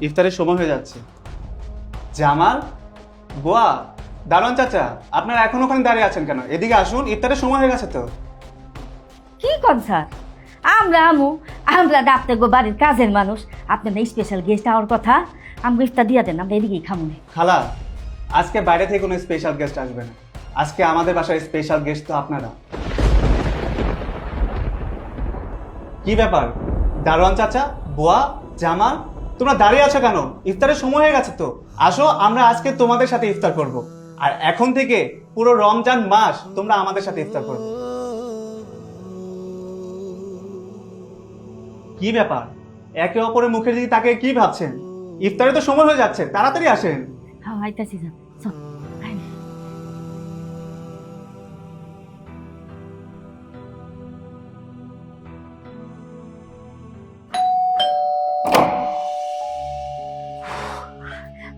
ইফতারের সময় হয়ে যাচ্ছে। জামাল, বুয়া, দারোয়ান চাচা, আপনারা এখন ওখানে দাঁড়িয়ে আছেন কেন? এদিকে আসুন, ইফতারের সময় হয়ে গেছে তো। কি কোন স্যার? আমরা ডাক্তার গো বাড়ির কাজের মানুষ, আপনার স্পেশাল গেস্ট হওয়ার কথা। আমরা ইফতার দিয়ে দেন, আমরা এদিকেই খামু না। খালা, আজকে বাইরে থেকে কোনো স্পেশাল গেস্ট আসবে না। আজকে আমাদের বাসায় স্পেশাল গেস্ট তো আপনারা। কি ব্যাপার দারোয়ান চাচা, বুয়া, জামাল, তোমরা দাঁড়িয়ে আছো কেন? ইফতারের সময় হয়ে গেছে তো। আসো, আমরা আজকে তোমাদের সাথে ইফতার করব। আর এখন থেকে পুরো রমজান মাস তোমরা আমাদের সাথে ইফতার করবে। কি ব্যাপার, একে অপরের মুখের দিকে তাকে কি ভাবছেন? ইফতারে তো সময় হয়ে যাচ্ছে, তাড়াতাড়ি আসেন। হ্যাঁ আইতাছি স্যার, চল, আয়।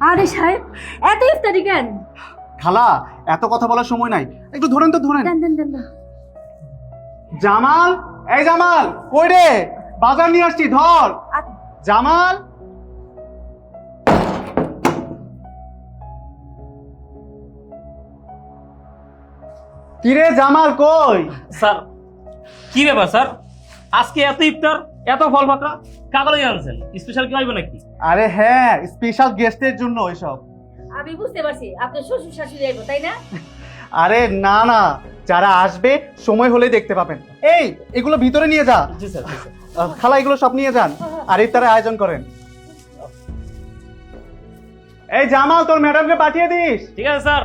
আরে সাহেব, এত ইফতারি কেন? খালা, এত কথা বলার সময় নাই, একটু ধরেন তো, ধরেন। দেন দেন দেন না। জামাল, এই জামাল, কই রে? বাজার নিয়ে আসছি, ধর। জামাল, কিরে জামাল কই? স্যার, কি ব্যাপার স্যার? আজকে এত ইফতার, এত ফল ফাঁকা, কাগজ আনছেন? স্পেশাল কি হইবে নাকি? আরে হ্যাঁ, স্পেশাল গেস্টের জন্য ওইসব। আমি বুঝতে পারছি আপনার শ্বশুর শাশুড়ি আইবো, তাই না? আরে না না, যারা আসবে সময় হলে দেখতে পাবেন। এই, এগুলো ভিতরে নিয়ে যা। জি স্যার, জি স্যার। খালা, এগুলো সব নিয়ে যান আর ইফতারের আয়োজন করেন। এই জামাল, তোর ম্যাডামকে পাঠিয়ে দিস। ঠিক আছে স্যার।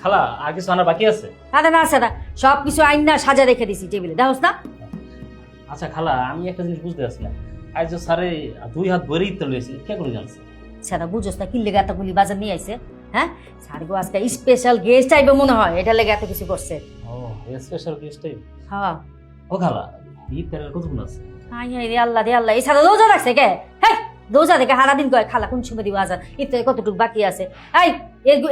খালা, আর কিছু আনার বাকি আছে? না না স্যার, সব কিছু আইন না সাজা রেখে দিছি টেবিলে, দেখোস না? আচ্ছা খালা, আমি একটা জিনিস বুঝতে পারছি না। আজ যে স্যারে 2 হাত ভরে ইফতার লইছে, কে করে জানছে? স্যার বুঝোস না কি লেগে এতগুলি বাজার নিয়ে আইছে? হ্যাঁ, স্যার গো আজকে স্পেশাল গেস্ট আইবে মনে হয়, এটা লেগে এত কিছু করছে। ও, স্পেশাল গেস্টই। হ্যাঁ। ও খালা, ইফতারের কতক্ষণ আছে? হাই হাই রে আল্লাহ রে আল্লাহ, এই সাদা রোজা রাখছে কে? হ্যাঁ, রোজা দেখে সারাদিন কয় খালা কোন সময় দিব আজান, ইফতারে কতটুকু বাকি আছে। এই,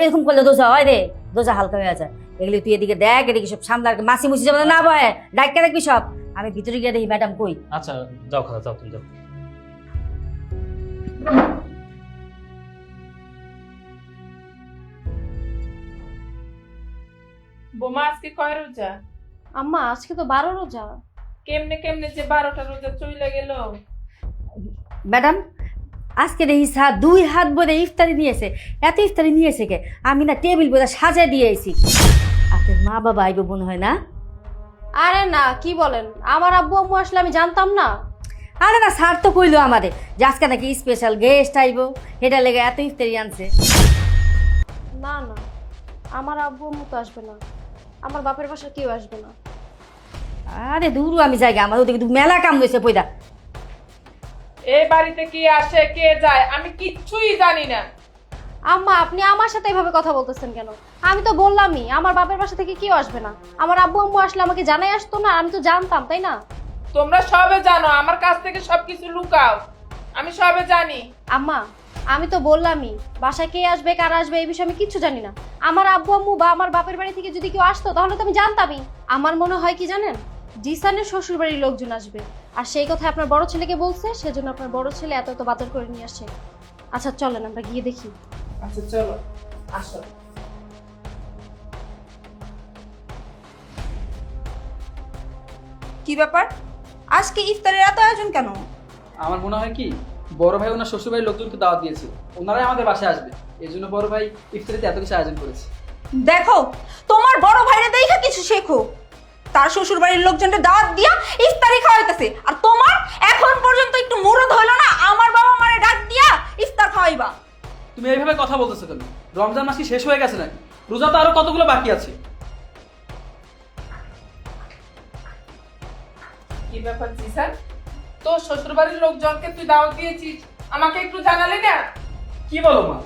এরকম করলে রোজা হয় রে, রোজা হালকা হয়ে যায়। এগুলি তুই এদিকে দেখ, এদিকে সব সামলা, মাসি মুসি যেমন না বয়, ডাক্তার দেখবি সব। আমি ভিতরে গিয়ে দেখি ম্যাডাম কই। আচ্ছা যাও খালা, যাও তুমি যাও। বোমা আজকে কয় রোজা? আম্মা আজকে তো 12 রোজা। কেমনে কেমনে যে 12টা রোজা চলে গেল। ম্যাডাম, আজকে দেখি স্যার 2 হাত ভরে ইফতারি নিয়েছে। এত ইফতারি নিয়েছে কে? আমি না টেবিল বোঝা সাজায় দিয়ে আইছি। আপনার মা বাবা আইব মনে হয় না? আরে না, কি বলেন, আমার আব্বু আম্মু আসলে আমি জানতাম না। আরে না, স্যার তো কইলো আমাদের যে আজকে নাকি স্পেশাল গেস্ট আইব, এটা লেগে এত ইফতারি আনছে। না না, আমার আব্বু আম্মু তো আসবে না, আমার বাপের বাসা কেউ আসবে না। আরে দূর, আমি জায়গা আমার ওদিকে মেলা কাম রয়েছে পয়দা। এই বাড়িতে কে আসে কে যায় আমি কিচ্ছুই জানি না। আম্মা আপনি আমার সাথে এভাবে কথা বলতেছেন কেন? আমি তো বললামই আমার বাপের বাসা থেকে কেউ আসবে না। আমার আব্বু আম্মু আসলে আমাকে জানাই আসতো না? আমি তো জানতাম, তাই না? তোমরা সবে জানো, আমার কাছ থেকে সবকিছু লুকাও। আমি সবে জানি। আম্মা আমি তো বললামই বাসায় কে আসবে কারা আসবে এই বিষয়ে আমি কিচ্ছু জানি না। আমার আব্বু আম্মু বা আমার বাপের বাড়ি থেকে যদি কেউ আসতো তাহলে তো আমি জানতামই। আমার মনে হয় কি জানেন, জিসানের শ্বশুর বাড়ির লোকজন আসবে, আর সেই কথা আপনার বড় ছেলেকে বলছে, সেজন্য আপনার বড় ছেলে এত এত বাজার করে নিয়ে আসছে। আচ্ছা চলেন আমরা গিয়ে দেখি। আচ্ছা চলো, আসো। কি ব্যাপার, আজকে ইফতারের এত আয়োজন কেন? আমার মনে হয় কি, বড় ভাই ওনার শ্বশুরবাড়ির লোকজনকে দাওয়াত দিয়েছে, ওনারাই আমাদের বাসায় আসবে, এই জন্য বড় ভাই ইফতারিতে এত কিছু আয়োজন করেছে। দেখো, তোমার বড় ভাইরে দেখা কিছু শেখো। তার শ্বশুর বাড়ির লোকজনকে দাওয়াত দিয়া ইফতারি খাওয়াইতেছে, আর তোমার এখন পর্যন্ত একটু মুরদ হইল না আমার বাবা মারে ডাক দিয়া ইফতার খাওয়াইবা। তুমি এইভাবে কথা বলতেছো কেন? রমজান মাস কি শেষ হয়ে গেছে নাকি? রোজা তো আরো কতগুলো বাকি আছে। কি ব্যাপার জিসান, তোর শ্বশুর বাড়ির লোকজনকে তুই দাওয়াত দিয়েছিস, আমাকে একটু জানালি না? কি বলো মা,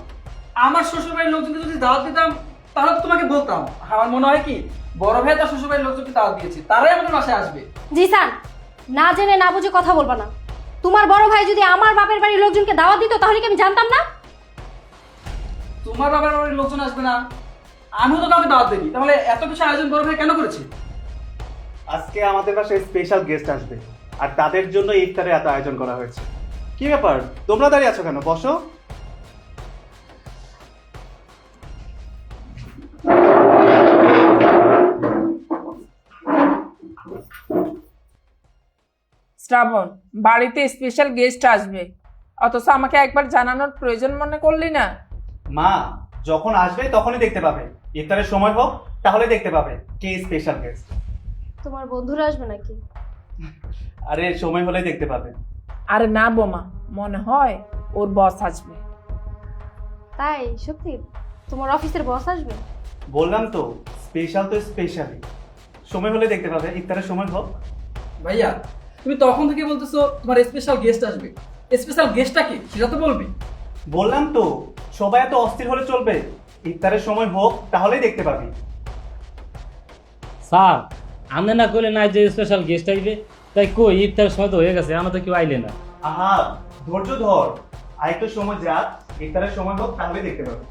আমার শ্বশুরবাড়ির লোকজনকে যদি দাওয়াত দিতাম তাহলে তো তোমাকে বলতাম। আমার মনে হয় কি, বড় ভাই তার শ্বশুরবাড়ির লোকজনকে দাওয়াত দিয়েছে, তারাই আমাদের বাসায় আসবে। জিসান, না জেনে না বুঝে কথা বলবা না। তোমার বড় ভাই যদি আমার বাপের বাড়ির লোকজনকে দাওয়াত দিত তাহলে কি আমি জানতাম না? তোমার বাবার বাড়ির লোকজন আসবে না, আমিও তো কাউকে দাওয়াত দিইনি, তাহলে এত কিছু আয়োজন বড় ভাই কেন করেছে? আজকে আমাদের বাসায় স্পেশাল গেস্ট আসবে আর তাদের জন্য ইফতারে এত আয়োজন করা হয়েছে। কি ব্যাপার, তোমরা দাঁড়িয়ে আছো কেন? বসো। শ্রাবণ, বাড়িতে স্পেশাল গেস্ট আসবে, অথচ আমাকে একবার জানানোর প্রয়োজন মনে করলি না? মা, যখন আসবে তখনই দেখতে পাবে। ইফতারের সময় হোক তাহলে দেখতে পাবে কে স্পেশাল গেস্ট। তোমার বন্ধুরা আসবে নাকি? আরে সময় হলে দেখতে পাবে। আরে না বোমা, মনে হয় ওর বস আসবে। তাই? সত্যি? তোমার অফিসের বস আসবে? বললাম তো, স্পেশাল তো স্পেশালই। সময় হলে দেখতে পাবে, ইফতারের সময় হোক। ভাইয়া, তুমি তখন থেকে বলতেছো তোমার স্পেশাল গেস্ট আসবে। স্পেশাল গেস্টটা কি সেটা তো বলবি। বললাম তো, সবাই এত অস্থির হলে চলবে? ইফতারের সময় হোক তাহলেই দেখতে পাবি। স্যার, আপনি না করলে না যে স্পেশাল গেস্ট আইবে, তাই কই ইফতারের সময় তো হয়ে গেছে, আমরা তো কেউ আইলে না। আহা, ধৈর্য ধর, আর একটু সময় যাক, ইফতারের সময় হোক তাহলে দেখতে পাবি।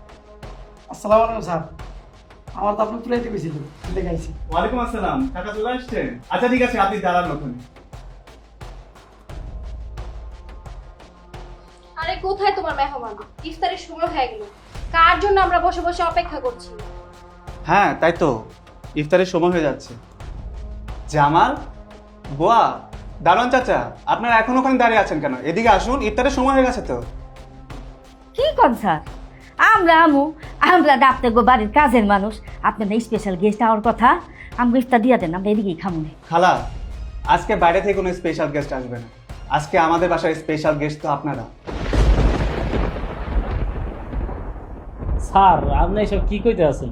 আসসালামু আলাইকুম স্যার, আমার তো আপনি তুলাইতে গেছিল, তুলে গাইছি। ওয়ালাইকুম আসসালাম, টাকা চলে আসছেন? আচ্ছা ঠিক আছে, আপনি দাঁড়ান ওখানে। আরে কোথায় তোমার মেহমান? ইফতারের সময় হয়ে গেল, কার জন্য আমরা বসে বসে অপেক্ষা করছি? হ্যাঁ তাই তো, ইফতারের সময় হয়ে যাচ্ছে। জামাল, গোয়া, দারোয়ান চাচা, আপনারা এখন ওখানে দাঁড়িয়ে আছেন কেন? এদিকে আসুন, ইফতারের সময় হয়ে গেছে তো। কি কোন স্যার? আমরা আপনার বাড়ির কাজের মানুষ, আপনার স্পেশাল গেস্ট হওয়ার কথা। আমরা ইফতার দিয়া দেন, আমরা এদিকেই খামু না। খালা, আজকে বাইরে থেকে কোনো স্পেশাল গেস্ট আসবে না। আজকে আমাদের বাসায় স্পেশাল গেস্ট তো আপনারা। স্যার, আপনি এসব কি কইতে আছেন?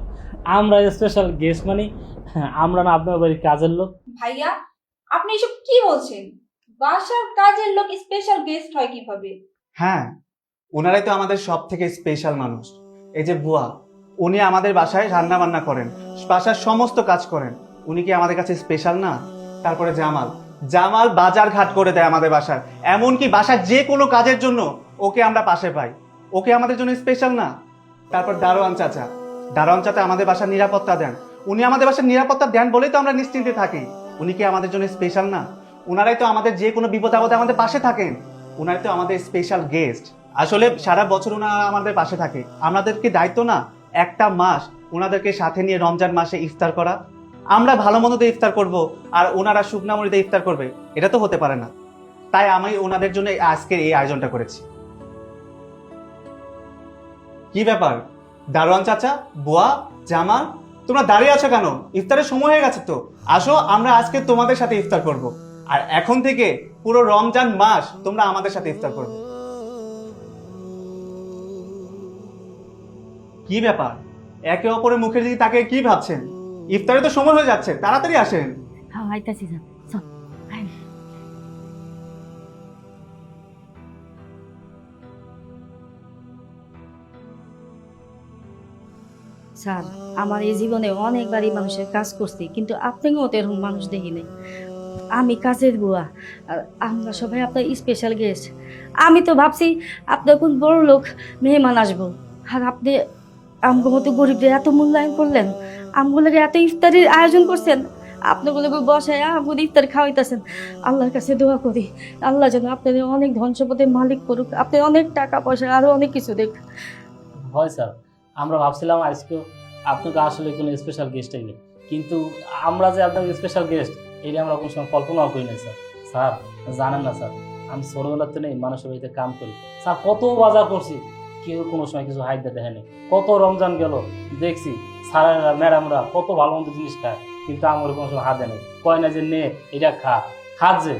আমরা স্পেশাল গেস্ট মানে আমরা না আপনার বাড়ির কাজের লোক? ভাইয়া, আপনি এসব কি বলছেন? বাসার কাজের লোক স্পেশাল গেস্ট হয় কিভাবে? হ্যাঁ, ওনারাই তো আমাদের সব থেকে স্পেশাল মানুষ। এই যে বুয়া, উনি আমাদের বাসায় রান্না বান্না করেন, বাসার সমস্ত কাজ করেন। উনি কি আমাদের কাছে স্পেশাল না? তারপরে জামাল, জামাল বাজার ঘাট করে দেয় আমাদের বাসায়। এমনকি বাসার যে কোনো কাজের জন্য ওকে আমরা পাশে পাই। ওকে আমাদের জন্য স্পেশাল না? তারপর দারোয়ান চাচা, দারোয়ান চাচা আমাদের বাসার নিরাপত্তা দেন। উনি আমাদের বাসার নিরাপত্তা দেন বলেই তো আমরা নিশ্চিন্তে থাকি। উনি কি আমাদের জন্য স্পেশাল না? ওনারাই তো আমাদের যে কোনো বিপদ আপদে আমাদের পাশে থাকেন। ওনারাই তো আমাদের স্পেশাল গেস্ট। আসলে সারা বছর ওনারা আমাদের পাশে থাকে। আমাদেরকে দায়িত্ব না একটা মাস ওনাদেরকে সাথে নিয়ে রমজান মাসে ইফতার করা। আমরা ভালো মন্দতে ইফতার করব আর ওনারা শুকনা মুড়িতে ইফতার করবে, এটা তো হতে পারে না। তাই আমি ওনাদের জন্য আজকের এই আয়োজনটা করেছি। কি ব্যাপার, দারোয়ান চাচা, বুয়া, জামাল, তোমরা দাঁড়িয়ে আছো কেন? ইফতারের সময় হয়ে গেছে তো। আসো, আমরা আজকে তোমাদের সাথে ইফতার করব। আর এখন থেকে পুরো রমজান মাস তোমরা আমাদের সাথে ইফতার করবে। কি ব্যাপার, একে অপরের মুখের দিকে তাকে কি ভাবছেন? ইফতারে তো সময় হয়ে যাচ্ছে, তাড়াতাড়ি আসেন। হ্যাঁ, আইতাছি যান, চল, আয়। স্যার, আমার এই জীবনে অনেকবারই মানুষের কাজ করছি, কিন্তু আপনার মতো এরকম মানুষ দেখি নাই। আমি কাজের বুয়া, আর আমরা সবাই আপনার স্পেশাল গেস্ট। আমি তো ভাবছি আপনার কোন বড় লোক মেহমান আসবো, আর আপনি আমগো মতো গরিবদের এত মূল্যায়ন করলেন, আমগুলোকে এত ইফতারির আয়োজন করছেন, আপনাগুলোকে বসায় আমগুলো ইফতার খাওয়াইতেছেন। আল্লাহর কাছে দোয়া করি, আল্লাহ যেন আপনাদের অনেক ধন সম্পদের মালিক করুক, আপনি অনেক টাকা পয়সা আরো অনেক কিছু দেখ। হয় স্যার, আমরা ভাবছিলাম আজকে আপনাকে আসলে কোনো স্পেশাল গেস্ট আইবে, কিন্তু আমরা যে আপনাকে স্পেশাল গেস্ট এটা আমরা কোনো সময় কল্পনাও করি নাই স্যার। স্যার জানেন না স্যার, আমি ছোটবেলার তো নেই মানুষের বাড়িতে কাম করি স্যার, কত বাজার করছি, কেউ কোনো সময় কিছু হাইতে দেখেনি। কত রমজান গেল দেখছি স্যারেরা ম্যাডামরা কত ভালো মন্দ জিনিস খায়, কিন্তু আমার কোনো সময় হাত দেয় নাই, কয় না যে নে এটা খাত যে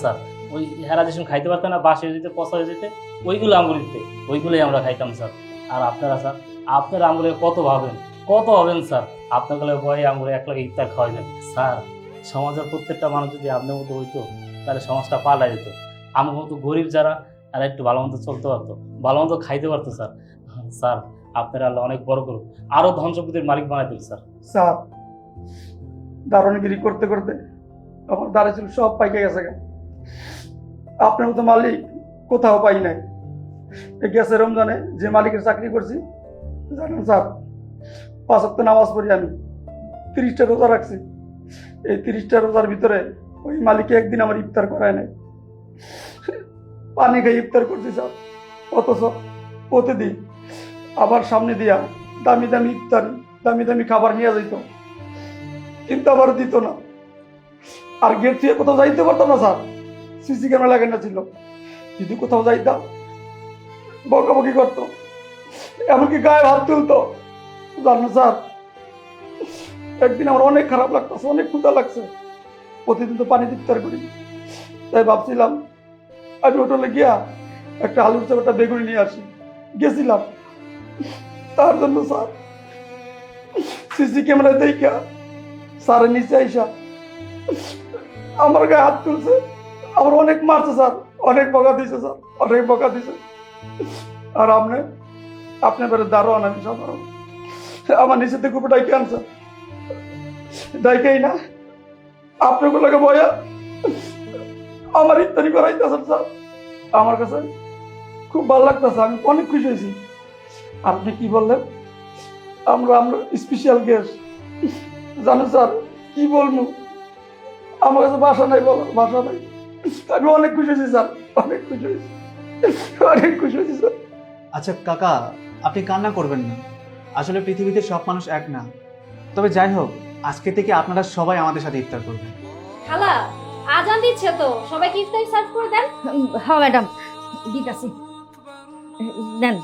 স্যার। ওই হেরা যেসব খাইতে পারতেন না, বাসে হয়ে যেতে, পচা হয়ে যেতে, ওইগুলো আঙুল দিতে, ওইগুলোই আমরা খাইতাম স্যার। আর আপনারা স্যার, আপনারা আঙুলে কত ভাবেন স্যার, আপনাগুলো ভয়ে আঙুলে এক লাখ ইফতার খাওয়াইবেন স্যার। সমাজের প্রত্যেকটা মানুষ যদি আপনার মতো হইতো তাহলে সমাজটা পাল্টাই যেত। আমার মতো গরিব যারা তারা একটু ভালো মতো চলতে পারতো, ভালো মতো খাইতে পারতো স্যার। স্যার, আপনারা আল্লাহ অনেক বড় করুন, আরো ধন সম্পত্তির মালিক বানাই দিন স্যার। স্যার, দারোয়ানগিরি করতে করতে আমার দাঁড়ে ছিল সব পাইকে গেছে। আপনার মতো মালিক কোথাও পাই নাই। গেছে রমজানে যে মালিকের চাকরি করছি, জানেন স্যার, 5 ওয়াক্ত নামাজ পড়ি আমি, 30টা রোজা রাখছি, এই 30টা রোজার ভিতরে ওই মালিকে একদিন আমার ইফতার করায় নাই। পানি খাই ইফতার করছি স্যার, অথচ প্রতিদিন আবার সামনে দিয়া দামি দামি ইফতারি, দামি দামি খাবার নিয়ে যাইত, কিন্তু আবার দিত না। আর গেট থেকে কোথাও যাইতে পারতাম না স্যার, সিসি ক্যামেরা লাগানো ছিল। যদি কোথাও যাইতাম বকাবকি করতো, এমনকি গায়ে হাত তুলতো। জানো স্যার, একদিন আমার অনেক খারাপ লাগতেছে, অনেক ক্ষুধা লাগছে। প্রতিদিন তো পানি ইফতার করি, তাই ভাবছিলাম আমি হোটেলে গিয়া একটা আলুর চপ একটা বেগুনি নিয়ে আসি। গেছিলাম, তার জন্য স্যার সিসি ক্যামেরা দেখা স্যারের নিচে আইসা আমার গায়ে হাত তুলছে, আমার অনেক মারছে স্যার, অনেক বকা দিছে স্যার, অনেক বকা দিছে। আর আপনি বেড়ে দারোয়ান, আমি সাধারণ, আমার নিচে থেকে খুব ডাইকে আনছে, ডাইকেই না আপনাগুলোকে বয়া আমার ইফতারি করাইতেছেন স্যার। আমার কাছে খুব ভালো লাগতেছে, আমি অনেক খুশি হয়েছি। আপনি কি বললেন আমরা স্পেশাল গেস্ট? জানো স্যার কি বলবো, আমার কাছে ভাষা নাই, বলো ভাষা নাই। আমি অনেক খুশি হয়েছি স্যার, অনেক খুশি হয়েছি, অনেক খুশি হয়েছি স্যার। আচ্ছা কাকা, আপনি কান্না করবেন না। আসলে পৃথিবীতে সব মানুষ এক না। তবে যাই হোক, আজকে থেকে আপনারা সবাই আমাদের সাথে ইফতার করবেন। খালা আজান দিচ্ছে তো, সবাইকে ইফতারি সার্ভ করে দেন। হ্যাঁ ম্যাডাম, ঠিক আছে, নেন।